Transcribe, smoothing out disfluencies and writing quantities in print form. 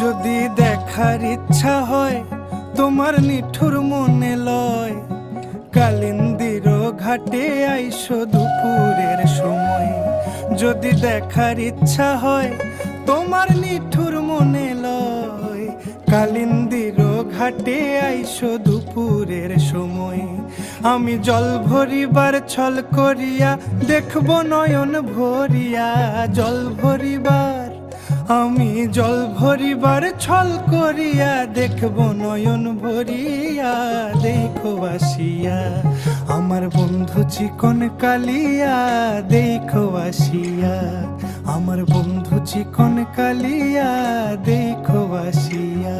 যদি দেখার ইচ্ছা হয় তোমার নিঠুর মনে লয়, কালিন্দির ঘাটে আইসো দুপুরের সময়। যদি দেখার ইচ্ছা হয় তোমার নিঠুর মনে লয়, কালিন্দির ঘাটে আইসো দুপুরের সময়। আমি জল ভরিবার ছল করিয়া দেখব নয়ন ভরিয়া, জল ভরিবার আমি জল ভরিবার ছল করিয়া দেখব নয়ন ভরিয়া। দেখো আসিয়া আমার বন্ধু চিকন কালিয়া, দেখো আসিয়া আমার বন্ধু চিকন কালিয়া, দেখো আসিয়া।